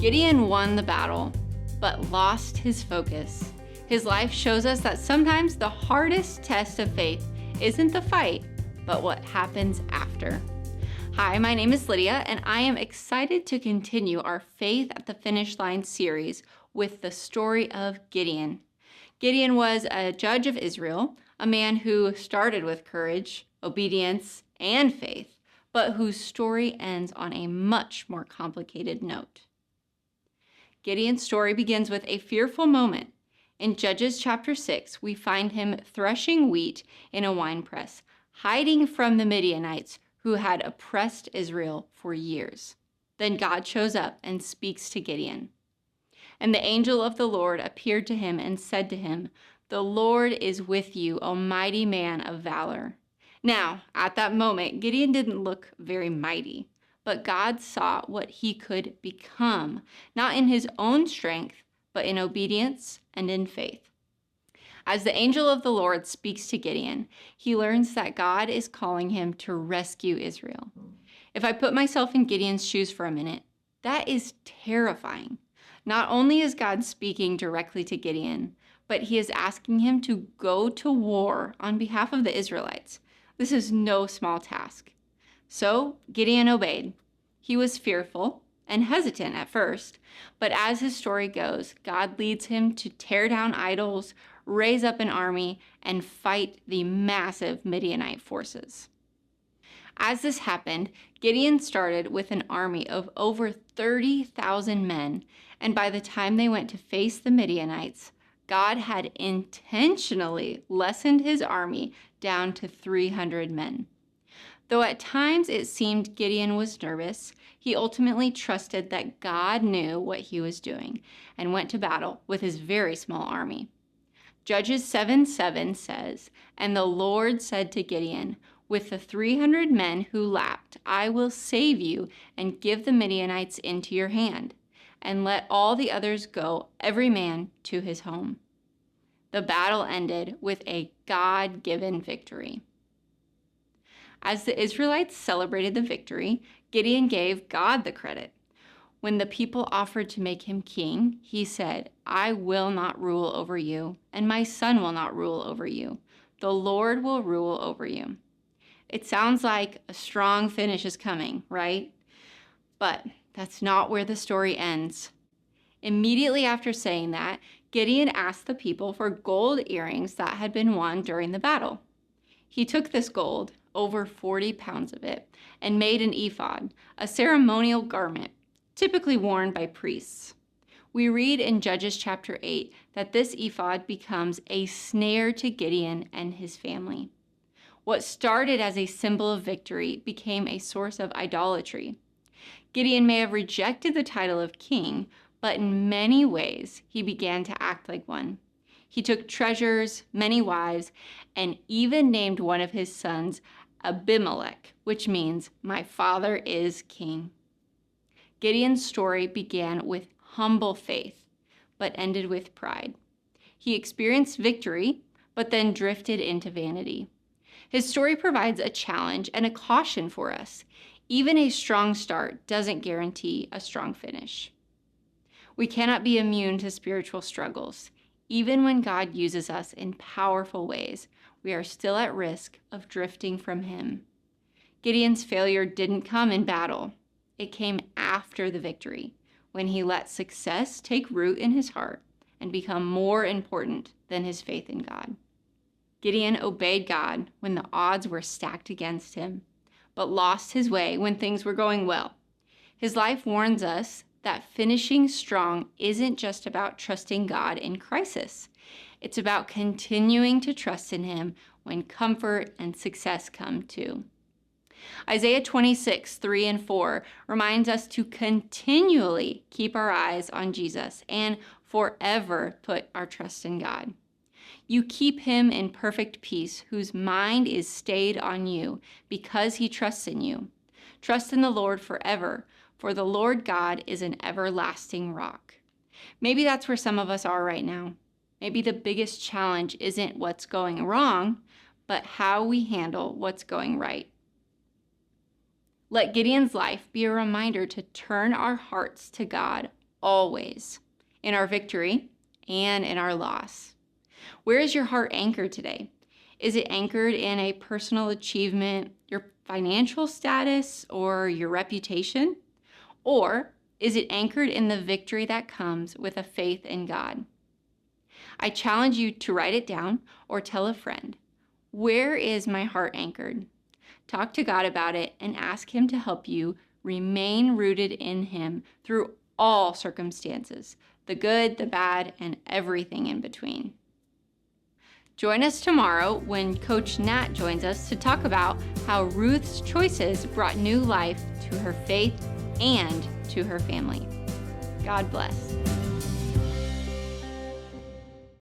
Gideon won the battle, but lost his focus. His life shows us that sometimes the hardest test of faith isn't the fight, but what happens after. Hi, my name is Lydia, and I am excited to continue our Faith at the Finish Line series with the story of Gideon. Gideon was a judge of Israel, a man who started with courage, obedience, and faith, but whose story ends on a much more complicated note. Gideon's story begins with a fearful moment. In Judges chapter 6, we find him threshing wheat in a winepress, hiding from the Midianites who had oppressed Israel for years. Then God shows up and speaks to Gideon. And the angel of the Lord appeared to him and said to him, "The Lord is with you, O mighty man of valor." Now, at that moment, Gideon didn't look very mighty, but God saw what he could become, not in his own strength, but in obedience and in faith. As the angel of the Lord speaks to Gideon, he learns that God is calling him to rescue Israel. If I put myself in Gideon's shoes for a minute, that is terrifying. Not only is God speaking directly to Gideon, but he is asking him to go to war on behalf of the Israelites. This is no small task. So Gideon obeyed. He was fearful and hesitant at first, but as his story goes, God leads him to tear down idols, raise up an army, and fight the massive Midianite forces. As this happened, Gideon started with an army of over 30,000 men, and by the time they went to face the Midianites, God had intentionally lessened his army down to 300 men. Though at times it seemed Gideon was nervous, he ultimately trusted that God knew what he was doing and went to battle with his very small army. Judges 7:7 says, "And the Lord said to Gideon, with the 300 men who lapped, I will save you and give the Midianites into your hand, and let all the others go, every man to his home." The battle ended with a God-given victory. As the Israelites celebrated the victory, Gideon gave God the credit. When the people offered to make him king, he said, "I will not rule over you, and my son will not rule over you. The Lord will rule over you." It sounds like a strong finish is coming, right? But that's not where the story ends. Immediately after saying that, Gideon asked the people for gold earrings that had been won during the battle. He took this gold, over 40 pounds of it, and made an ephod, a ceremonial garment, typically worn by priests. We read in Judges chapter 8 that this ephod becomes a snare to Gideon and his family. What started as a symbol of victory became a source of idolatry. Gideon may have rejected the title of king, but in many ways he began to act like one. He took treasures, many wives, and even named one of his sons Abimelech, which means "my father is king." Gideon's story began with humble faith, but ended with pride. He experienced victory, but then drifted into vanity. His story provides a challenge and a caution for us. Even a strong start doesn't guarantee a strong finish. We cannot be immune to spiritual struggles. Even when God uses us in powerful ways, we are still at risk of drifting from him. Gideon's failure didn't come in battle. It came after the victory, when he let success take root in his heart and become more important than his faith in God. Gideon obeyed God when the odds were stacked against him, but lost his way when things were going well. His life warns us that finishing strong isn't just about trusting God in crisis. It's about continuing to trust in him when comfort and success come too. Isaiah 26:3-4 reminds us to continually keep our eyes on Jesus and forever put our trust in God. You keep him in perfect peace, whose mind is stayed on you, because he trusts in you. Trust in the Lord forever, for the Lord God is an everlasting rock. Maybe that's where some of us are right now. Maybe the biggest challenge isn't what's going wrong, but how we handle what's going right. Let Gideon's life be a reminder to turn our hearts to God always, in our victory and in our loss. Where is your heart anchored today? Is it anchored in a personal achievement, your financial status, or your reputation? Or is it anchored in the victory that comes with a faith in God? I challenge you to write it down or tell a friend. Where is my heart anchored? Talk to God about it and ask Him to help you remain rooted in Him through all circumstances, the good, the bad, and everything in between. Join us tomorrow when Coach Nat joins us to talk about how Ruth's choices brought new life to her faith and to her family. God bless.